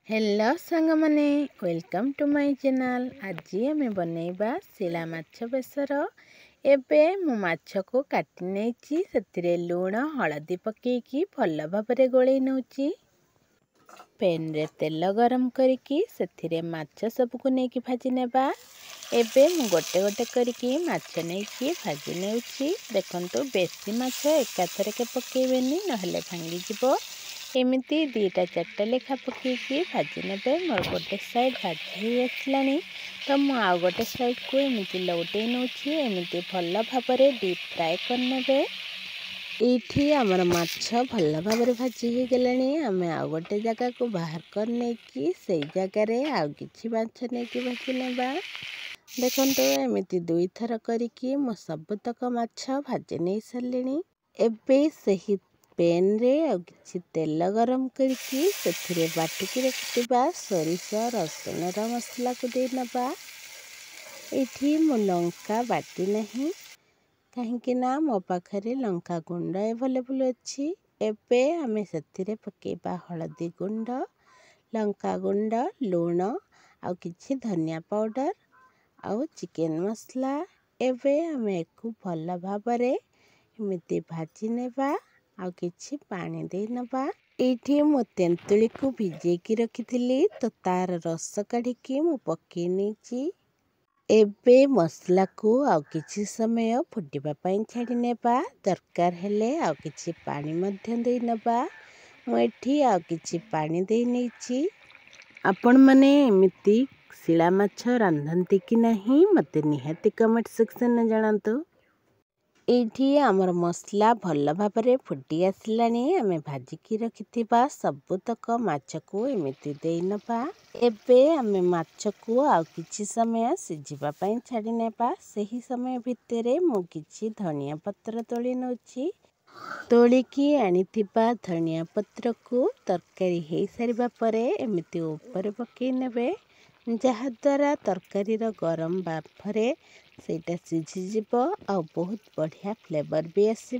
Hello सांग माने welcome to my channel. आज आम बनैबा शिला माछ बेसर। एबे मु माछ को काटी नेछि सेतिरे लूण हळदी पकेकी भल भाबरे गोळै नउछि। पैन रे तेल गरम करिकी सेतिरे माछ सबको नेकी भाजी नेबा। एबे मु गोटे गोटे करिकी माछ नेकी भाजी नेउछि। देखंतु बेसी माछ एकाथरके पकेइबेनी नहले भांगी जिवो। एमिति दीटा चारटा लेखा पकेकी भाजी नेबे। मोर गोटे साइड भाजी आसलानी तो मु आउ गोटे साइड को एमिति लौटे नउछि। एमिति भल भाबरे डीप फ्राए करनेबे। एठी हमर माछ भल भाबरे भाजी हे गेलानी। आमे आउ गोटे जगह को बाहर कर नेकी सेई जगह रे आउ किछि माछ नेकी भाजी नेबा। देखंतु एमिति दुई थर करिकी मो सबतक माछ भाजी नै सरलेनी। एबे सही पैन रे आउ किछि तेल गरम करिकी सेथिरे बाटिकी रखिथिबा सरिष रसुन र मसला को दे नबा। एठी मो लंका बाटी नहीं काहेकि ना मो पाखरे लंका गुंड अवेलेबल अछि। एबे आमे सेथिरे पकेबा हळदी गुंड, लंका गुंड, लूण आउ किछि धनिया पाउडर आउ चिकन मसला। एबे आमे एको भल भाबरे एमिति भाजी नेबा आउ किछि पानी दे नबा। एठी मो तेंतुली को भिजेकी रखिथिली तो तार रस काढिकी मु पकेइ नेछि। एबे मसला को आउ किछि समय फुटिबा पई छाडी नेबा। दरकार हेले आउ किछि पानी मध्य दे नबा। मु एठी आउ किछि पानी दे नेछि। आपण माने एमिति शिला माछ रांधंती कि नहीं मते निहाती कमेंट सेक्शन में जणांतु। एठी हमर मसला भल भाबरे फुटी आसलानी। आमे भाजिकी रखिथिबा सबुतक माछ को एमिति देई नबा। एबे आमे माछ को आउ किछि समय सिझिबा पई छाडी नेबा। सेही समय भितरे मु किछि धनिया पत्र तोଳି नउछि। तोଳିकी आनिथिबा धनिया पत्र को तरकारी हेई सारिबा परे एमिति ऊपर पकेइ नेबे। जहा द्वारा तरकारी रो गरम बाफरे सेटा सिझी जिवो आ बहुत बढ़िया फ्लेवर भी आसी।